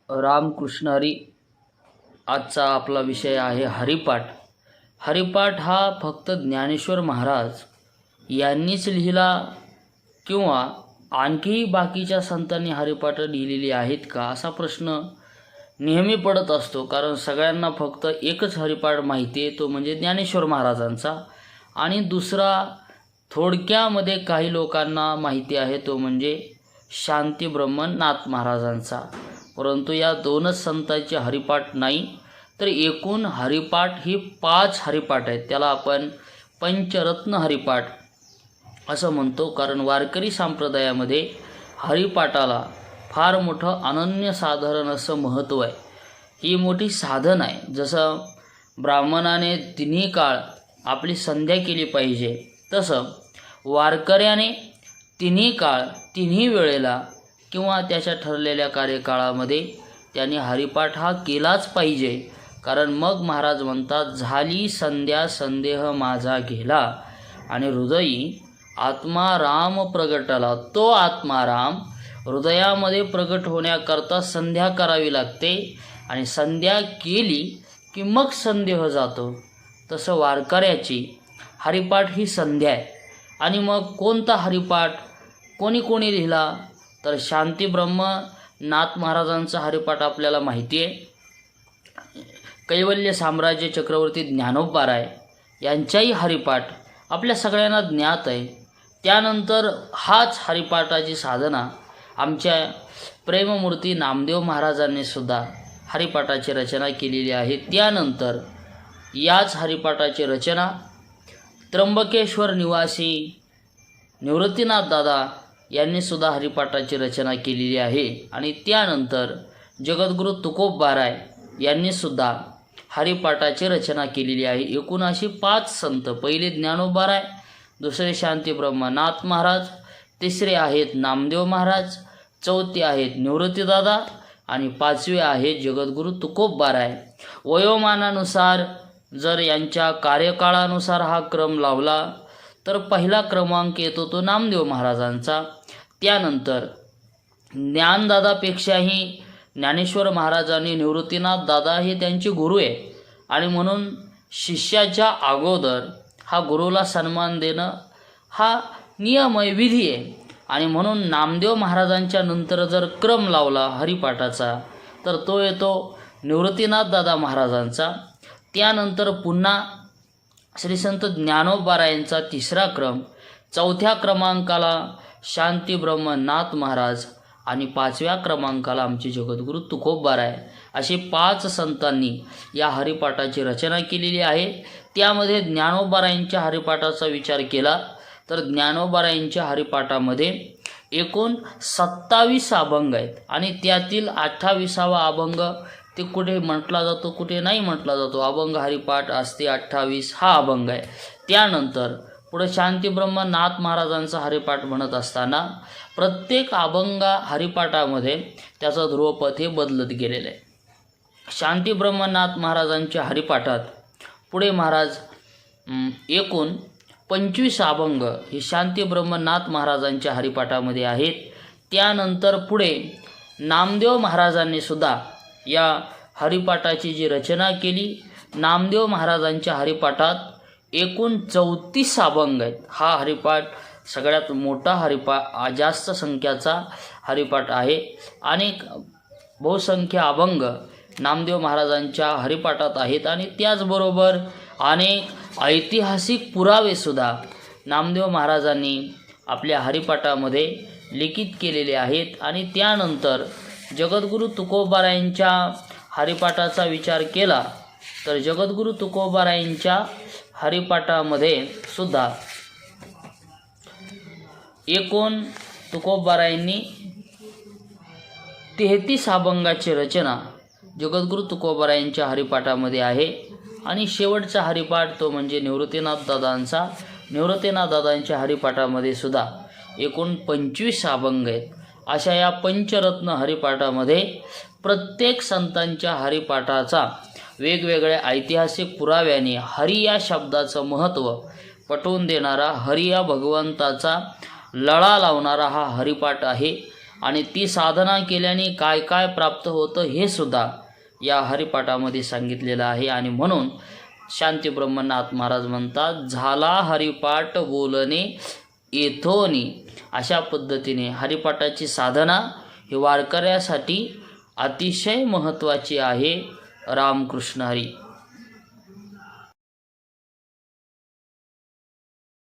रामकृष्ण हरी. आजचा आपला विषय आहे हरिपाठ. हरिपाठ हा फक्त ज्ञानेश्वर महाराज यांनीच लिहिला किंवा आणखी बाकीच्या संतांनी हरिपाठ लिहिलेली आहेत का असा प्रश्न नेहमी पडत असतो. कारण सगळ्यांना फक्त एकच हरिपाठ माहिती आहे, तो म्हणजे ज्ञानेश्वर महाराजांचा, आणि दुसरा थोडक्यामध्ये काही लोकांना माहिती आहे तो म्हणजे शांतीब्रह्मन नाथ महाराजांचा. परंतु या दोनच संतांचे हरिपाठ नाही, तर एकूण हरिपाठ ही 5 हरिपाठ आहेत. त्याला आपण पंचरत्न हरिपाठ असं म्हणतो. कारण वारकरी संप्रदायामध्ये हरिपाठाला फार मोठं अनन्यसाधारण असं महत्त्व आहे. ही मोठी साधन आहे. जसं ब्राह्मणाने तिन्ही काळ आपली संध्या केली पाहिजे, तसं वारकऱ्याने तिन्ही काळ तिन्ही वेळेला किंवा त्याच्या ठरलेल्या कार्यकाळामध्ये त्याने हरिपाठ हा केलाच पाहिजे. कारण मग महाराज म्हणतात, झाली संध्या संदेह माझा गेला आणि हृदयी आत्मा राम प्रगटला. तो आत्मा राम हृदयामध्ये प्रगट होण्याकरता संध्या करावी लागते आणि संध्या केली की मग संदेह जातो. तसं वारकऱ्याची हरिपाठ ही संध्या आहे. आणि मग कोणता हरिपाठ कोणी कोणी लिहिला, तर शांतीब्रह्म नाथ महाराजांचा हरिपाठ आपल्याला माहिती आहे. कैवल्य साम्राज्य चक्रवर्ती ज्ञानोबाराय यांचाही हरिपाठ आपल्या सगळ्यांना ज्ञात आहे. त्यानंतर हाच हरिपाठाची साधना आमच्या प्रेममूर्ती नामदेव महाराजांनी सुद्धा हरिपाठाची रचना केलेली आहे. त्यानंतर याच हरिपाठाची रचना त्र्यंबकेश्वर निवासी निवृत्तीनाथ दादा यांनी सुद्धा हरिपाठाची रचना केलेली आहे. आणि त्यानंतर जगद्गुरू तुकोबबाराय यांनी सुद्धा हरिपाठाची रचना केलेली आहे. एकूण अशी 5 संत, पहिले ज्ञानोबाराय, दुसरे शांतीब्रह्म नाथ महाराज, तिसरे आहेत नामदेव महाराज, चौथे आहेत निवृत्तीदादा आणि 5वे आहेत जगद्गुरू तुकोबबाराय. वयोमानानुसार जर यांच्या कार्यकाळानुसार हा क्रम लावला तर पहिला क्रमांक येतो तो नामदेव महाराजांचा. त्यानंतर ज्ञानदादापेक्षाही ज्ञानेश्वर महाराजांनी निवृत्तीनाथ दादा हे त्यांचे गुरु आहे आणि म्हणून शिष्याच्या अगोदर हा गुरुला सन्मान देणं हा नियम आहे, विधी आहे. आणि म्हणून नामदेव महाराजांच्या नंतर जर क्रम लावला हरिपाठाचा तर तो येतो निवृत्तीनाथ दादा महाराजांचा. त्यानंतर पुन्हा श्री संत ज्ञानोबारायांचा तिसरा क्रम, चौथ्या क्रमांकाला शांतीब्रह्म नाथ महाराज आणि 5व्या क्रमांकाला आमचे जगद्गुरू तुकोबबाराय. असे 5 संतांनी या हरिपाठाची रचना केलेली आहे. त्यामध्ये ज्ञानोबारायांच्या हरिपाठाचा विचार केला तर ज्ञानोबारायांच्या हरिपाठामध्ये एकूण 27 अभंग आहेत आणि त्यातील 28वा अभंग ते कुठे म्हटला जातो, कुठे नाही म्हटला जातो. अभंग हरिपाठ असते 28 हा अभंग आहे. त्यानंतर पुढे शांतीब्रह्म नाथ महाराजांचा हरिपाठ म्हणत असताना प्रत्येक अभंग हरिपाठामध्ये त्याचं ध्रुवपद हे बदलत गेलेलं आहे. शांतीब्रह्मनाथ महाराजांच्या हरिपाठात पुढे महाराज एकूण 25 अभंग हे शांतीब्रह्मनाथ महाराजांच्या हरिपाठामध्ये आहेत. त्यानंतर पुढे नामदेव महाराजांनी सुद्धा या हरिपाठाची जी रचना केली, नामदेव महाराजांच्या हरिपाठात एकूण 34 अभंग आहेत. हा हरिपाठ सगळ्यात मोठा हरिपाठ, जास्त संख्याचा हरिपाठ आहे. अनेक बहुसंख्य अभंग नामदेव महाराजांच्या हरिपाठात आहेत आणि त्याचबरोबर अनेक ऐतिहासिक पुरावेसुद्धा नामदेव महाराजांनी आपल्या हरिपाठामध्ये लिखित केलेले आहेत. आणि त्यानंतर जगद्गुरू तुकोबबारायांच्या हरिपाठाचा विचार केला तर जगद्गुरू तुकोबबारायांच्या हरिपाठामध्ये सुद्धा एकूण तुकोबबारायांनी 33 अभंगाची रचना जगद्गुरू तुकोबबारायांच्या हरिपाठामध्ये आहे. आणि शेवटचा हरिपाठ तो म्हणजे निवृत्तीनाथ दादांचा. निवृत्तीनाथ दादांच्या हरिपाठामध्ये सुद्धा एकूण 25 अभंग आहेत. अशा या पंचरत्न हरिपाठामध्ये प्रत्येक संतांच्या हरिपाठाचा वेगवेगळ्या ऐतिहासिक पुराव्याने हरी या शब्दाचं महत्त्व पटवून देणारा, हरी या भगवंताचा लळा लावणारा हा हरिपाठ आहे. आणि ती साधना केल्याने काय काय प्राप्त होतं हे सुद्धा या हरिपाठामध्ये सांगितलेलं आहे. आणि म्हणून शांती ब्रह्मनाथ महाराज म्हणतात, झाला हरिपाठ बोलणे येथोनी. अशा पद्धतीने हरिपाठाची साधना ही वारकऱ्यासाठी अतिशय महत्त्वाची आहे. रामकृष्ण हरी.